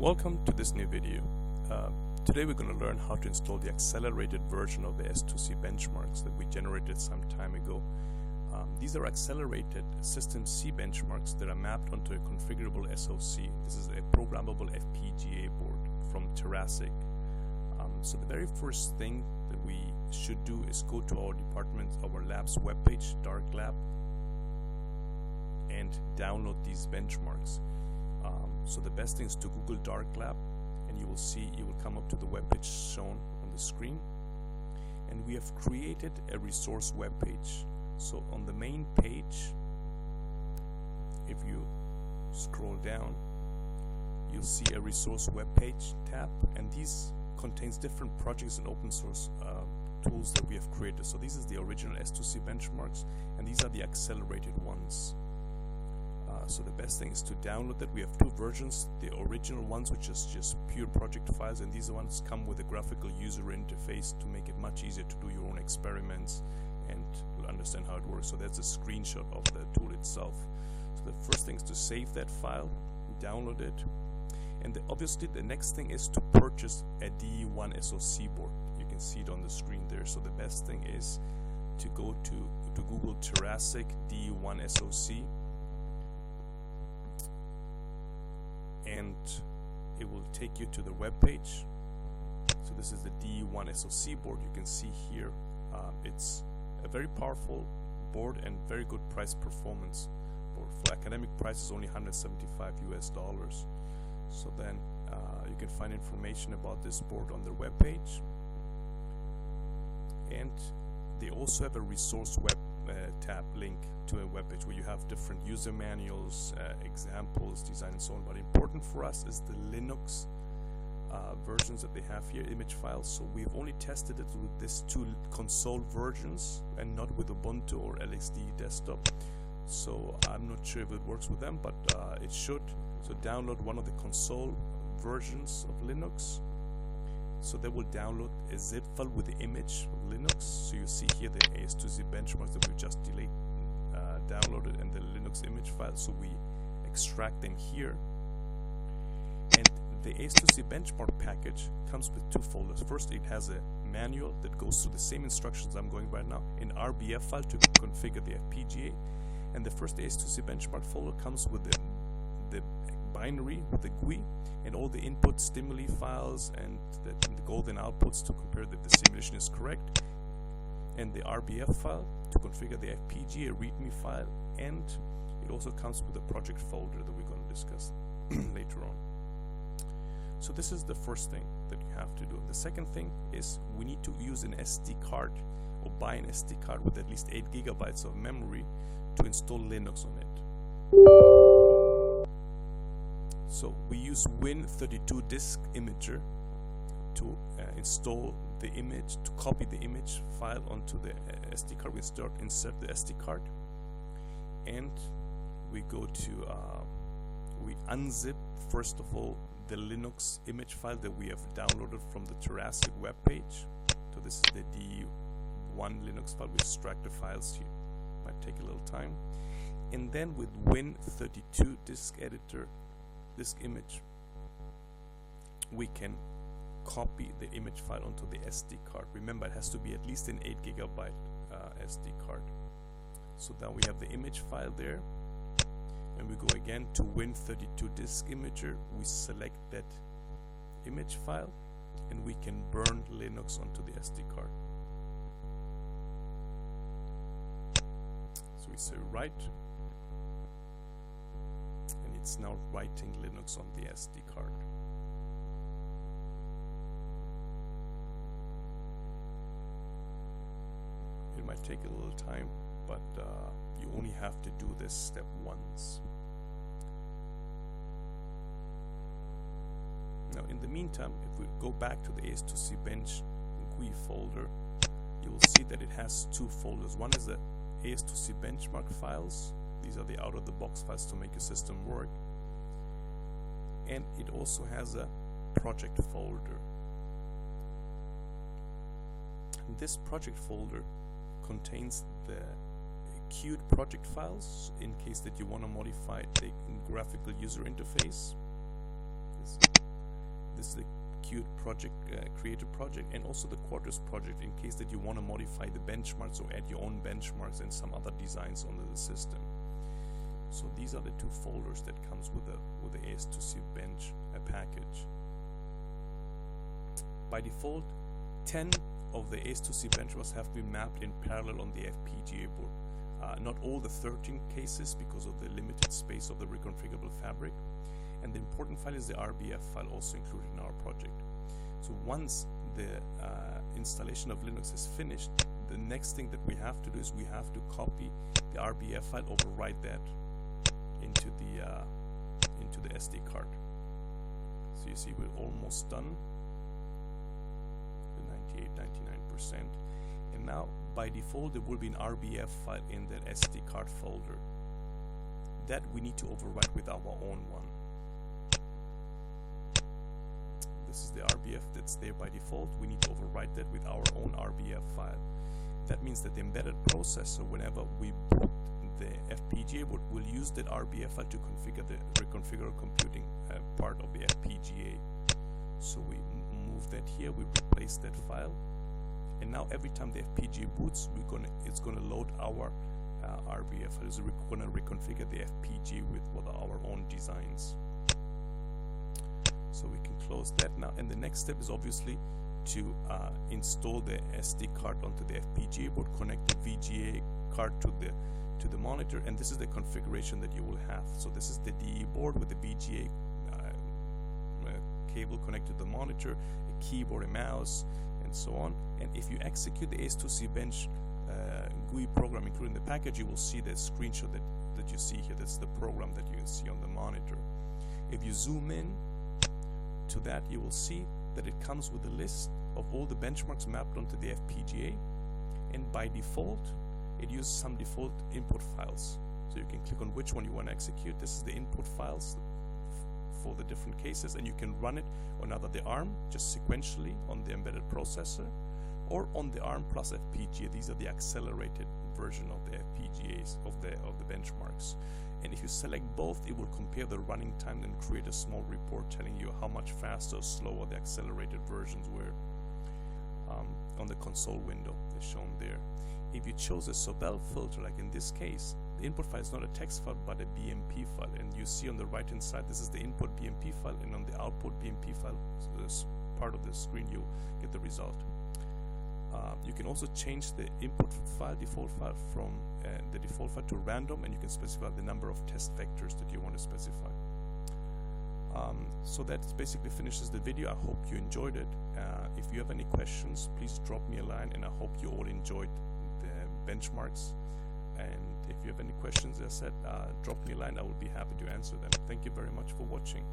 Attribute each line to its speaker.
Speaker 1: Welcome to this new video. Today we're going to learn how to install the accelerated version of the AS2C benchmarks that we generated some time ago. These are accelerated System C benchmarks that are mapped onto a configurable SoC. This is a programmable Fpga board from Terasic. So the very first thing that we should do is go to our lab's webpage, DARClab, and download these benchmarks. So the best thing is to Google DARClab, and you will come up to the webpage shown on the screen. And we have created a resource webpage. So on the main page, if you scroll down, you'll see a resource webpage tab, and these contains different projects and open source tools that we have created. So this is the original AS2C benchmarks, and these are the accelerated ones. So the best thing is to download that. We have two versions: the original ones, which is just pure project files, and these ones come with a graphical user interface to make it much easier to do your own experiments and understand how it works. So that's a screenshot of the tool itself. So the first thing is to save that file, download it, and obviously the next thing is to purchase a D-1 Soc board. You can see it on the screen there. So the best thing is to go to Google Terasic D-1 Soc, and it will take you to the web page. So this is the D-1 Soc board. You can see here it's a very powerful board and very good price performance board. For academic prices, only $175 US. So then you can find information about this board on their web page, and they also have a resource web tab link to a web page where you have different user manuals, examples, design, and so on. But important for us is the Linux versions that they have here, image files. So we've only tested it with these two console versions and not with Ubuntu or LXD desktop. So I'm not sure if it works with them, but it should. So download one of the console versions of Linux. So they will download a zip file with the image of Linux. So you see here the AS2C benchmarks that we just downloaded and the Linux image file. So we extract them here. And the AS2C benchmark package comes with two folders. First, it has a manual that goes through the same instructions I'm going right now, an RBF file to configure the Fpga. And the first AS2C benchmark folder comes with the binary with the GUI and all the input stimuli files and the golden outputs to compare that the simulation is correct, and the RBF file to configure the Fpga, a README file, and it also comes with a project folder that we're going to discuss later on. So this is the first thing that you have to do. The second thing is we need to use an SD card or buy an SD card with at least 8 GB of memory to install Linux on it. So we use Win32 Disk Imager to install the image, to copy the image file onto the SD card. We insert the SD card, and we go to we unzip first of all the Linux image file that we have downloaded from the Terasic web page. So this is the D1 Linux file. We extract the files here. Might take a little time, and then with Win32 Disk Editor, disk image, we can copy the image file onto the SD card. Remember, it has to be at least an 8 GB SD card. So now we have the image file there, and we go again to Win32 Disk Imager. We select that image file, and we can burn Linux onto the SD card. So we say write, and it's now writing Linux on the SD card. It might take a little time, but you only have to do this step once. Now in the meantime, if we go back to the AS2CBench GUI folder, you will see that it has two folders. One is the AS2C benchmark files. These are the out-of-the-box files to make a system work. And it also has a project folder. This project folder contains the queued project files in case that you want to modify the graphical user interface. is the Qt project, creator project, and also the quarters project in case that you want to modify the benchmarks or add your own benchmarks and some other designs onto the system. So these are the two folders that comes with the AS2CBench package. By default, 10 of the AS2CBench have been mapped in parallel on the Fpga board. Not all the 13 cases because of the limited space of the reconfigurable fabric. And the important file is the RBF file, also included in our project. So once the installation of Linux is finished, the next thing that we have to do is we have to copy the RBF file, overwrite that into the SD card. So you see we're almost done, the 99%. And now by default there will be an RBF file in that SD card folder. That we need to overwrite with our own one. This is the RBF that's there by default. We need to overwrite that with our own RBF file. That means that the embedded processor, whenever we boot the Fpga board, will use that RBF file to configure the reconfigure computing part of the Fpga. So we move that here, we replace that file, and now every time the Fpga boots, it's gonna load our RBF file. So we're gonna reconfigure the Fpga with our own designs. So we can close that now, and the next step is obviously to install the SD card onto the Fpga board, connect the VGA card to the monitor, and this is the configuration that you will have. So this is the DE board with the VGA cable connected to the monitor, a keyboard, a mouse, and so on. And if you execute the AS2CBench GUI program, including the package, you will see that screenshot that you see here. That's the program that you see on the monitor. If you zoom in to that, you will see that it comes with a list of all the benchmarks mapped onto the Fpga, and by default it uses some default input files. So you can click on which one you want to execute. This is the input files for the different cases, and you can run it on either the ARM just sequentially on the embedded processor, or on the ARM plus Fpga. These are the accelerated version of the Fpgas of the benchmarks. And if you select both, it will compare the running time and create a small report telling you how much faster or slower the accelerated versions were on the console window as shown there. If you chose a Sobel filter, like in this case, the input file is not a text file but a BMP file, and you see on the right hand side this is the input BMP file, and on the output BMP file, so this part of the screen, you get the result. You can also change the input file, default file, from the default file to random, and you can specify the number of test vectors that you want to specify. So that basically finishes the video. I hope you enjoyed it. If you have any questions, please drop me a line, and I hope you all enjoyed the benchmarks. And if you have any questions, as I said, drop me a line. I would be happy to answer them. Thank you very much for watching.